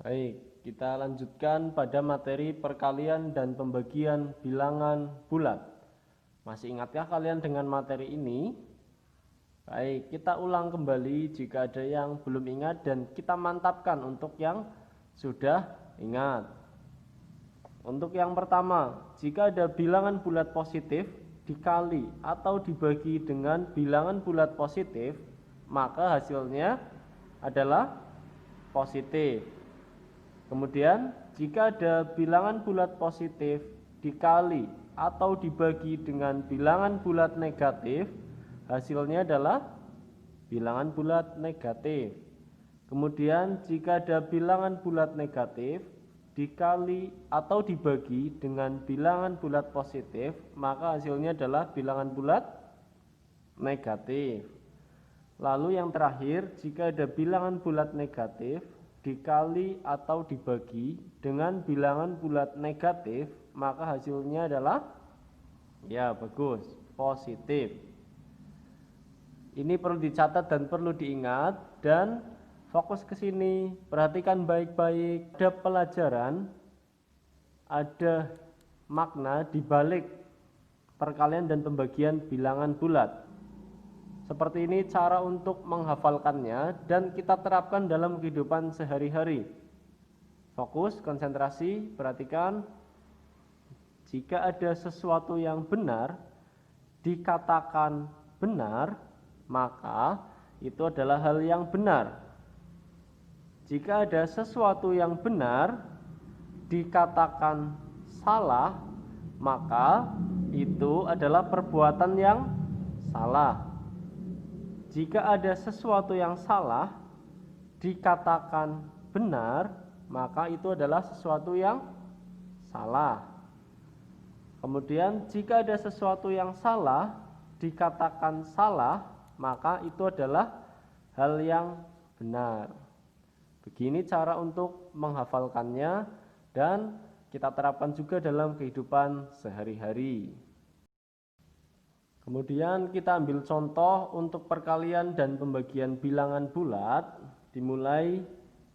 Baik, kita lanjutkan pada materi perkalian dan pembagian bilangan bulat. Masih ingatkah kalian dengan materi ini? Baik, kita ulang kembali jika ada yang belum ingat dan kita mantapkan untuk yang sudah ingat. Untuk yang pertama, jika ada bilangan bulat positif dikali atau dibagi dengan bilangan bulat positif, maka hasilnya adalah positif. Kemudian, jika ada bilangan bulat positif dikali atau dibagi dengan bilangan bulat negatif, hasilnya adalah bilangan bulat negatif. Kemudian, jika ada bilangan bulat negatif dikali atau dibagi dengan bilangan bulat positif, maka hasilnya adalah bilangan bulat negatif. Lalu yang terakhir, jika ada bilangan bulat negatif dikali atau dibagi dengan bilangan bulat negatif, maka hasilnya adalah bagus, positif. Ini perlu dicatat dan perlu diingat dan fokus ke sini. Perhatikan baik-baik, ada pelajaran, ada makna di balik perkalian dan pembagian bilangan bulat. Seperti ini cara untuk menghafalkannya dan kita terapkan dalam kehidupan sehari-hari. Fokus, konsentrasi, perhatikan. Jika ada sesuatu yang benar, dikatakan benar, maka itu adalah hal yang benar. Jika ada sesuatu yang benar, dikatakan salah, maka itu adalah perbuatan yang salah. Jika ada sesuatu yang salah dikatakan benar, maka itu adalah sesuatu yang salah. Kemudian jika ada sesuatu yang salah dikatakan salah, maka itu adalah hal yang benar. Begini cara untuk menghafalkannya dan kita terapkan juga dalam kehidupan sehari-hari. Kemudian kita ambil contoh untuk perkalian dan pembagian bilangan bulat, dimulai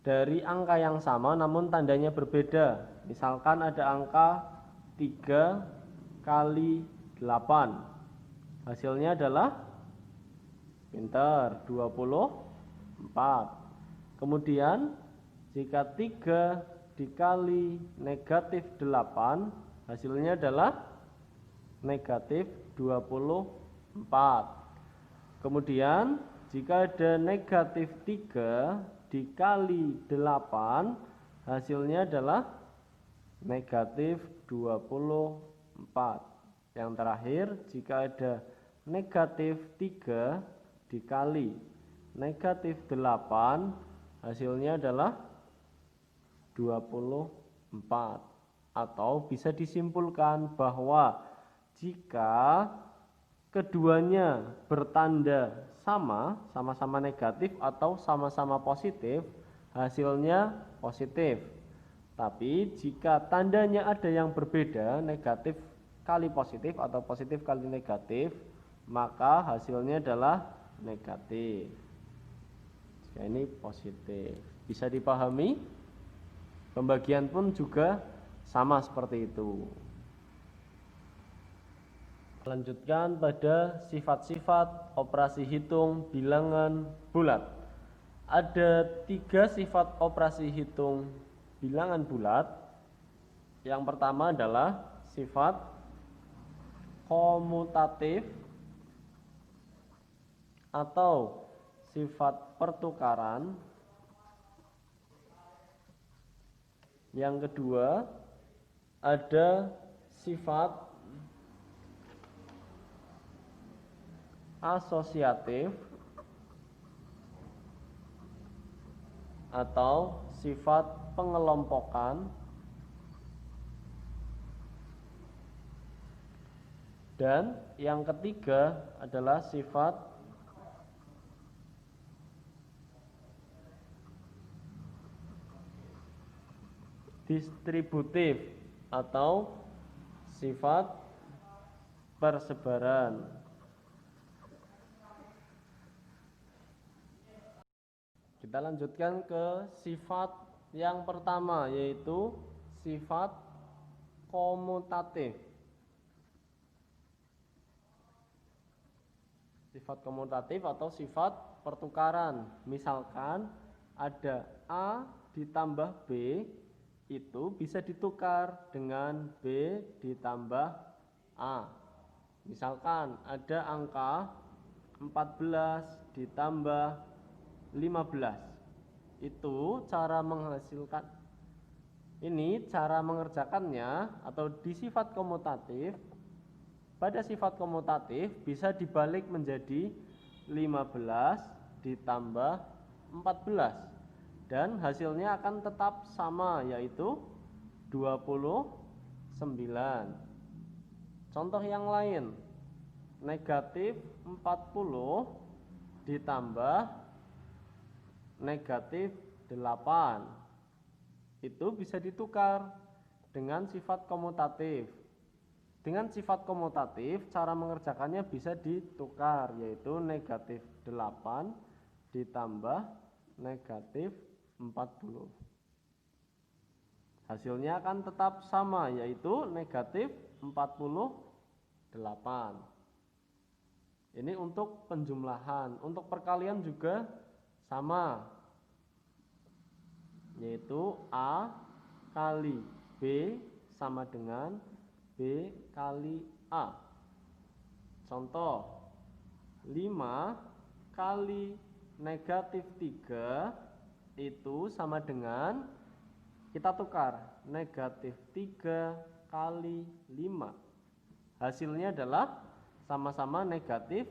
dari angka yang sama namun tandanya berbeda. Misalkan ada angka 3 kali 8. Hasilnya adalah pintar, 24. Kemudian jika 3 dikali negatif 8, hasilnya adalah negatif 24. Kemudian jika ada negatif 3 dikali 8, hasilnya adalah negatif 24. Yang terakhir, jika ada negatif 3 dikali negatif 8, hasilnya adalah 24. Atau bisa disimpulkan bahwa jika keduanya bertanda sama-sama negatif atau sama-sama positif, hasilnya positif. Tapi jika tandanya ada yang berbeda, negatif kali positif atau positif kali negatif, maka hasilnya adalah negatif. Jika ini positif. Bisa dipahami? Pembagian pun juga sama seperti itu. Lanjutkan pada sifat-sifat operasi hitung bilangan bulat. Ada 3 sifat operasi hitung bilangan bulat. Yang pertama adalah sifat komutatif atau sifat pertukaran. Yang kedua ada sifat asosiatif atau sifat pengelompokan. Dan yang ketiga adalah sifat distributif atau sifat persebaran. Kita lanjutkan ke sifat Yang pertama yaitu sifat komutatif. Sifat komutatif atau sifat pertukaran. Misalkan ada A ditambah B, itu bisa ditukar dengan B ditambah A. Misalkan ada angka 14 ditambah 15. Itu cara menghasilkan, ini cara mengerjakannya atau di sifat komutatif. Pada sifat komutatif bisa dibalik menjadi 15 ditambah 14 dan hasilnya akan tetap sama, yaitu 29. Contoh yang lain, negatif 40 ditambah negatif 8. Itu bisa ditukar dengan sifat komutatif. Dengan sifat komutatif, cara mengerjakannya bisa ditukar, yaitu negatif 8 ditambah negatif 40. Hasilnya akan tetap sama, yaitu negatif 48. Ini untuk penjumlahan. Untuk perkalian juga sama, yaitu A kali B sama dengan B kali A. Contoh, 5 kali negatif 3 itu sama dengan, kita tukar, negatif 3 kali 5. Hasilnya adalah sama-sama negatif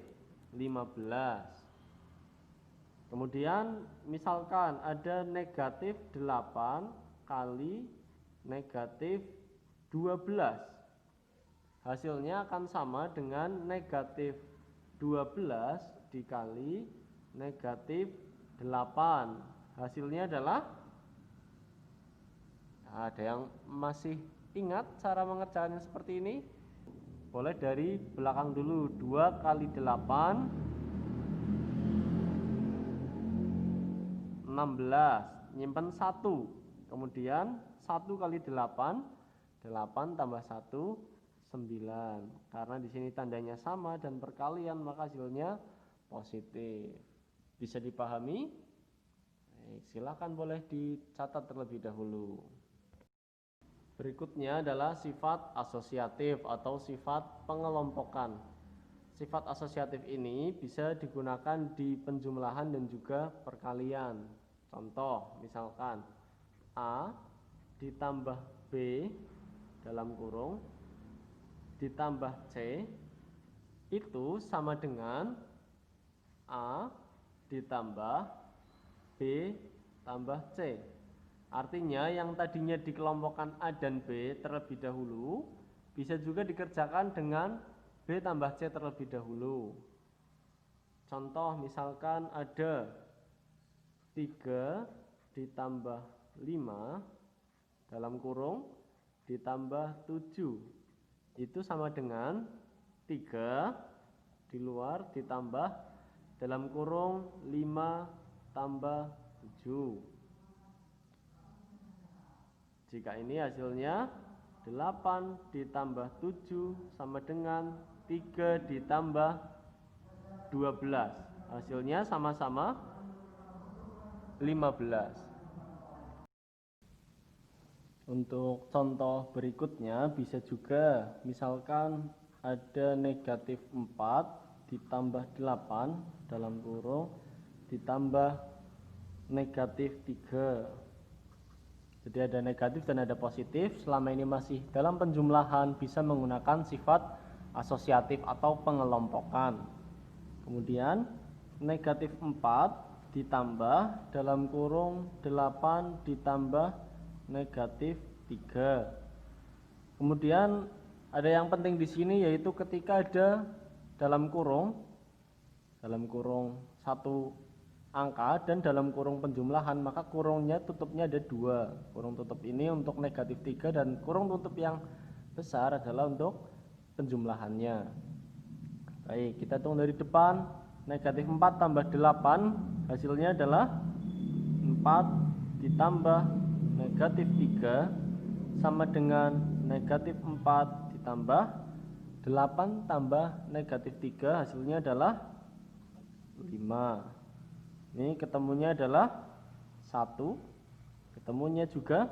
15. Kemudian misalkan ada negatif 8 kali negatif 12. Hasilnya akan sama dengan negatif 12 dikali negatif 8. Hasilnya adalah, ada yang masih ingat cara mengerjakannya seperti ini? Boleh dari belakang dulu. 2 kali 8 16, nyimpen 1, kemudian 1 kali 8, 8 tambah 1, 9. Karena di sini tandanya sama dan perkalian, maka hasilnya positif. Bisa dipahami? Silakan boleh dicatat terlebih dahulu. Berikutnya adalah sifat asosiatif atau sifat pengelompokan. Sifat asosiatif ini bisa digunakan di penjumlahan dan juga perkalian. Contoh, misalkan A ditambah B dalam kurung ditambah C itu sama dengan A ditambah B tambah C. Artinya yang tadinya dikelompokkan A dan B terlebih dahulu bisa juga dikerjakan dengan B tambah C terlebih dahulu. Contoh, misalkan ada 3 ditambah 5 dalam kurung ditambah 7. Itu sama dengan 3 di luar ditambah dalam kurung 5 tambah 7. Jika ini hasilnya 8 ditambah 7 sama dengan 3 ditambah 12. Hasilnya sama-sama 15. Untuk contoh berikutnya bisa juga, misalkan ada negatif 4 ditambah 8 dalam kurung ditambah negatif 3. Jadi ada negatif dan ada positif. Selama ini masih dalam penjumlahan, bisa menggunakan sifat asosiatif atau pengelompokan. Kemudian negatif 4 ditambah dalam kurung 8 ditambah negatif 3. Kemudian ada yang penting di sini, yaitu ketika ada dalam kurung satu angka dan dalam kurung penjumlahan, maka kurungnya tutupnya ada 2. Kurung tutup ini untuk negatif 3 dan kurung tutup yang besar adalah untuk penjumlahannya. Baik, kita hitung dari depan. Negatif 4 tambah 8 hasilnya adalah 4 ditambah negatif 3 sama dengan negatif 4 ditambah 8 tambah negatif 3 hasilnya adalah 5. Ini ketemunya adalah 1, ketemunya juga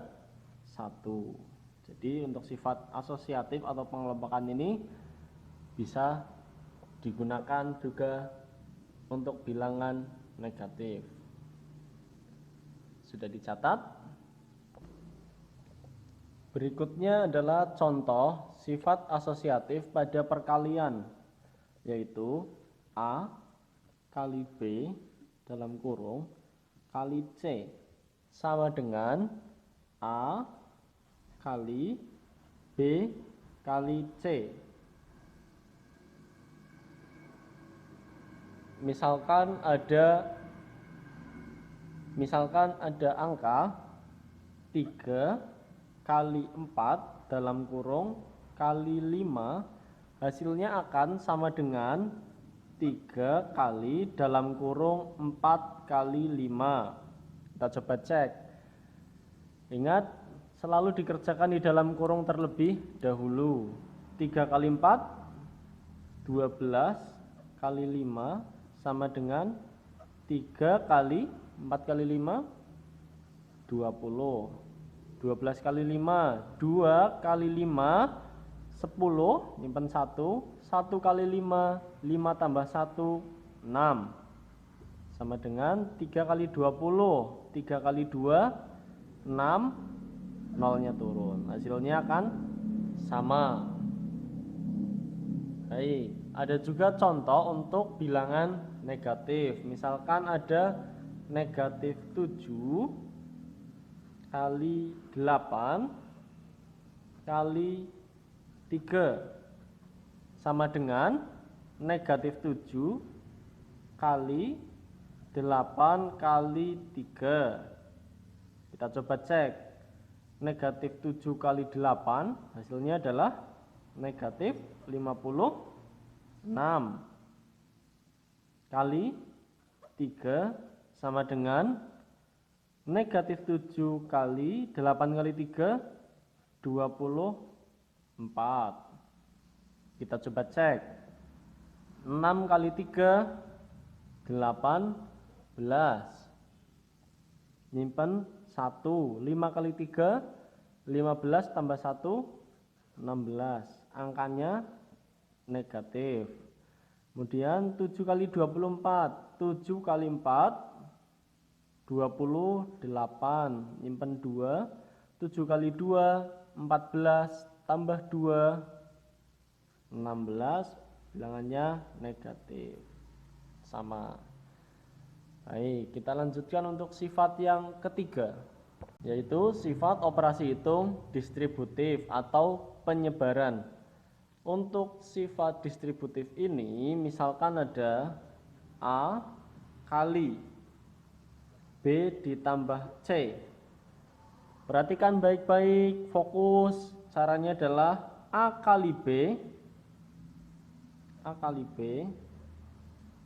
1. Jadi untuk sifat asosiatif atau pengelompokan ini bisa digunakan juga untuk bilangan negatif. Sudah dicatat? Berikutnya adalah contoh sifat asosiatif pada perkalian, yaitu A kali B dalam kurung kali C sama dengan A kali B kali C. Misalkan ada angka 3 kali 4 dalam kurung kali 5, hasilnya akan sama dengan 3 kali dalam kurung 4 kali 5. Kita coba cek. Ingat, selalu dikerjakan di dalam kurung terlebih dahulu. 3 kali 4 12 kali 5 sama dengan 3 kali 4 kali 5 20. 12 kali 5 2 kali 5 10, nyimpen 1 kali 5 5 tambah 1 6 sama dengan 3 kali 20. 3 kali 2 6, nolnya turun, hasilnya akan sama. Baik, ada juga contoh untuk bilangan negatif. Misalkan ada negatif 7 kali 8 kali 3 sama dengan negatif 7 kali 8 kali 3. Kita coba cek. Negatif 7 kali 8 hasilnya adalah negatif 56 kali 3 sama dengan negatif 7 kali 8 kali 3 24. Kita coba cek. 6 kali 3 18. Nyimpen 1. 5 kali 3 15 tambah 1 16. Angkanya negatif. Kemudian 7 kali 24. 7 kali 4 28. Nyimpen 2. 7 kali 2 14 tambah 2 16. Bilangannya negatif. Sama. Baik, kita lanjutkan untuk sifat yang ketiga, yaitu sifat operasi hitung distributif atau penyebaran. Untuk sifat distributif ini, misalkan ada A kali B ditambah C. Perhatikan baik-baik, fokus. Caranya adalah A kali B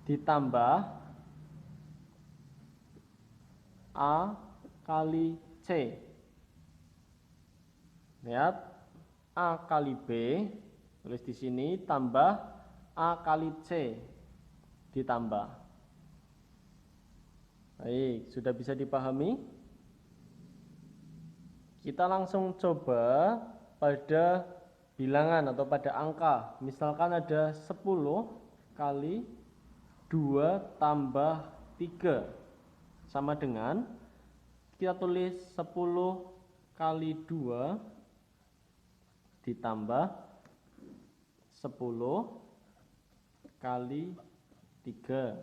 ditambah A kali C. Lihat, A kali B, tulis di sini, tambah A kali C ditambah. Baik, sudah bisa dipahami? Kita langsung coba pada bilangan atau pada angka. Misalkan ada 10 kali 2 tambah 3 sama dengan, kita tulis 10 kali 2 ditambah 10 kali 3.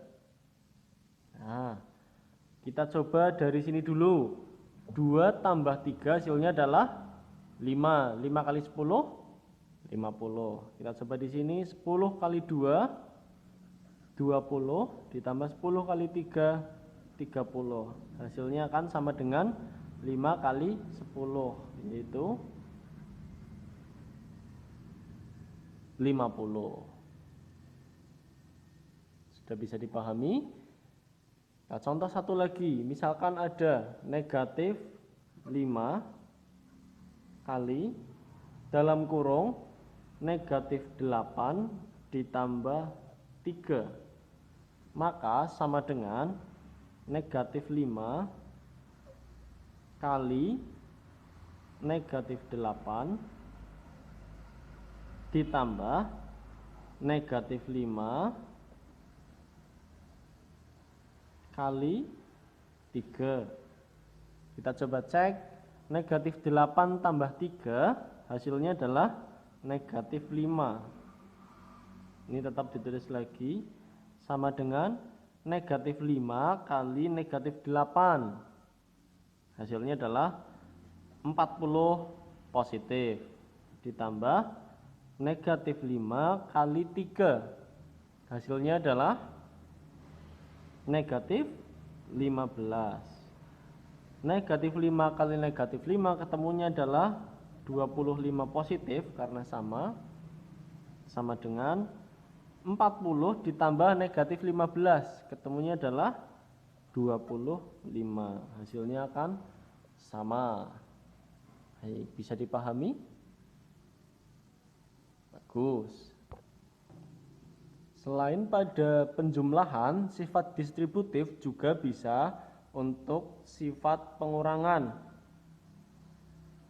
Nah, kita coba dari sini dulu. 2 tambah 3 hasilnya adalah 5. 5 kali 10 50. Kita coba di sini 10 kali 2 20 ditambah 10 kali 3 30. Hasilnya akan sama dengan 5 kali 10, yaitu 50. Sudah bisa dipahami? Nah, contoh satu lagi, misalkan ada negatif 5 kali dalam kurung negatif 8 ditambah 3, maka sama dengan negatif 5 kali negatif 8 ditambah negatif 5 kali 3. Kita coba cek, negatif 8 tambah 3 hasilnya adalah negatif 5. Ini tetap ditulis lagi, sama dengan negatif 5 kali negatif 8. Hasilnya adalah 40 positif. Ditambah negatif 5 kali 3. Hasilnya adalah negatif 15. Negatif 5 kali negatif 5 ketemunya adalah 25 positif karena sama dengan 40 ditambah negatif 15, ketemunya adalah 25. Hasilnya akan sama. Baik, bisa dipahami? Bagus. Selain pada penjumlahan, sifat distributif juga bisa untuk sifat pengurangan.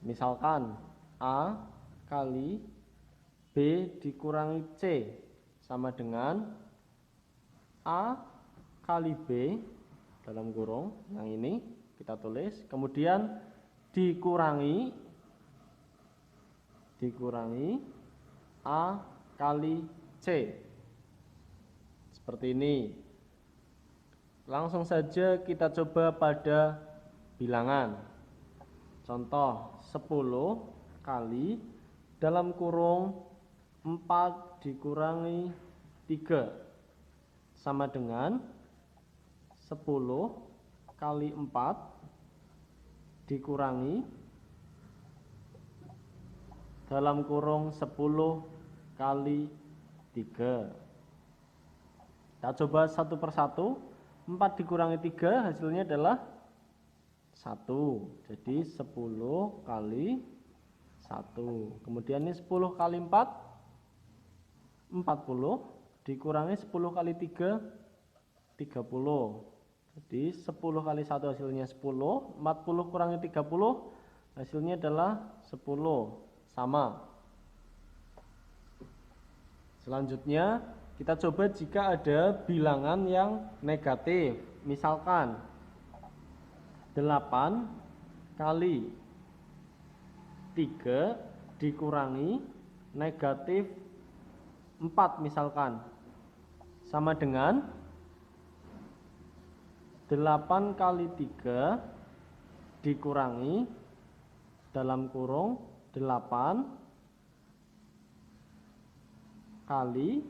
Misalkan A kali B dikurangi C sama dengan A kali B dalam kurung yang ini kita tulis, kemudian dikurangi A kali C. Seperti ini. Langsung saja kita coba pada bilangan. Contoh 10 kali dalam kurung 4 dikurangi 3 sama dengan 10 kali 4 dikurangi dalam kurung 10 kali 3. Kita coba satu persatu. 4 dikurangi 3 hasilnya adalah 1. Jadi 10 kali 1. Kemudian ini 10 kali 4 40 dikurangi 10 kali 3 30. Jadi 10 kali 1 hasilnya 10, 40 kurangi 30 hasilnya adalah 10. Sama. Selanjutnya kita coba jika ada bilangan yang negatif. Misalkan 8 kali 3 dikurangi negatif 4 misalkan. Sama dengan 8 kali 3 dikurangi dalam kurung 8 kali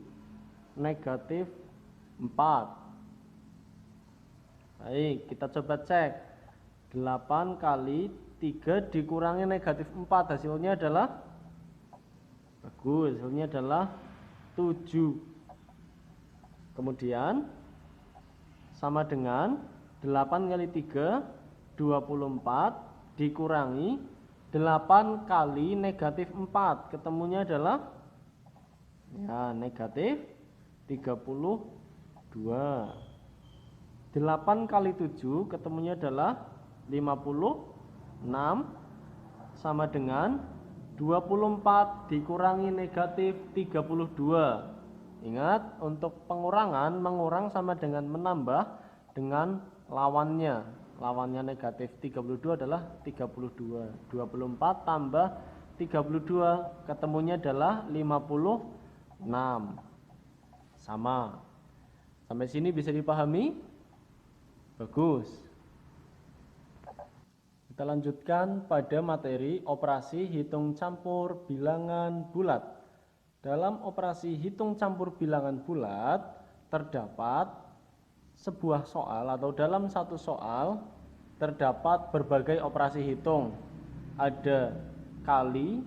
negatif 4. Baik, kita coba cek. 8 kali 3 dikurangi negatif 4 hasilnya adalah bagus, hasilnya adalah 7. Kemudian sama dengan 8 kali 3 24 dikurangi 8 kali negatif 4, ketemunya adalah ya negatif 32. 8 kali 7 ketemunya adalah 56 sama dengan 24 dikurangi negatif 32. Ingat, untuk pengurangan, mengurang sama dengan menambah dengan lawannya. Lawannya negatif 32 adalah 32. 24 tambah 32 ketemunya adalah 56. Sama. Sampai sini bisa dipahami? Bagus. Kita lanjutkan pada materi operasi hitung campur bilangan bulat. Dalam operasi hitung campur bilangan bulat terdapat sebuah soal atau dalam satu soal terdapat berbagai operasi hitung. Ada kali,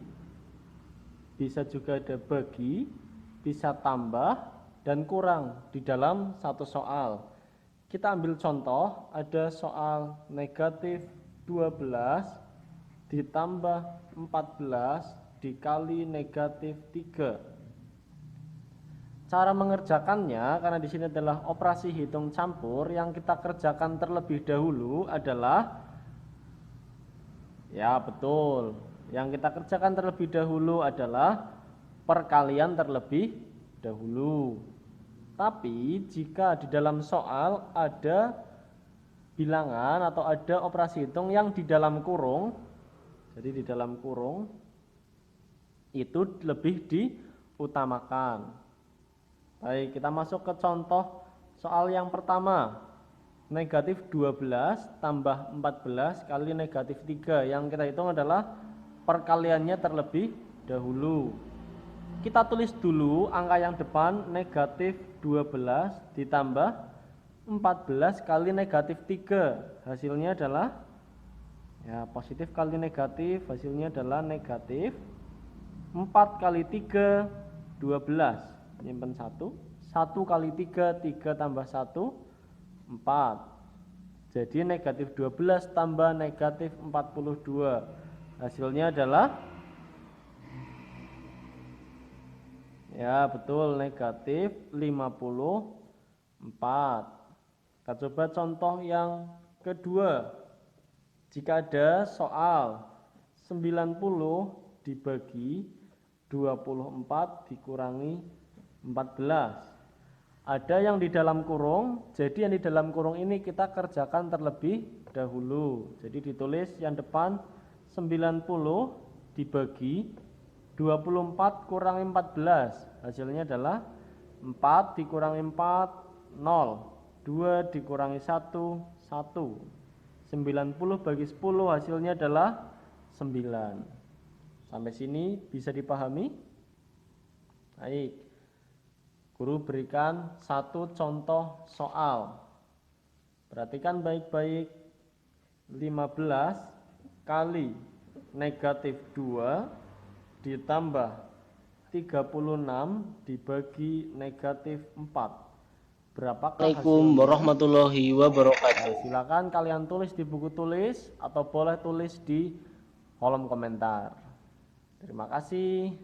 bisa juga ada bagi, bisa tambah dan kurang di dalam satu soal. Kita ambil contoh, ada soal negatif 12 ditambah 14 dikali negatif 3. Cara mengerjakannya, karena di sini adalah operasi hitung campur, yang kita kerjakan terlebih dahulu adalah, ya betul, yang kita kerjakan terlebih dahulu adalah perkalian terlebih dahulu. Tapi jika di dalam soal ada bilangan atau ada operasi hitung yang di dalam kurung, jadi di dalam kurung itu lebih diutamakan. Baik, kita masuk ke contoh soal yang pertama. Negatif 12 tambah 14 kali negatif 3. Yang kita hitung adalah perkaliannya terlebih dahulu. Kita tulis dulu angka yang depan, negatif 12 ditambah 14 kali negatif 3. Hasilnya adalah, ya, positif kali negatif, hasilnya adalah negatif 4 kali 3, 12. Nyimpen 1 kali 3, 3 tambah 1, 4. Jadi negatif 12 tambah negatif 42. Hasilnya adalah, ya betul, negatif 54. Kita coba contoh yang kedua. Jika ada soal 90 dibagi 24 dikurangi 14. Ada yang di dalam kurung, jadi yang di dalam kurung ini kita kerjakan terlebih dahulu. Jadi ditulis yang depan 90 dibagi 24 kurangi 14. Hasilnya adalah 4 dikurangi 4, 0. 2 dikurangi 1, 1. 90 bagi 10 hasilnya adalah 9. Sampai sini bisa dipahami? Baik. Guru berikan satu contoh soal. Perhatikan baik-baik. 15 kali negatif 2 ditambah 36 dibagi negatif 4. Berapakah hasilnya? Assalamualaikum warahmatullahi wabarakatuh. Silakan kalian tulis di buku tulis atau boleh tulis di kolom komentar. Terima kasih.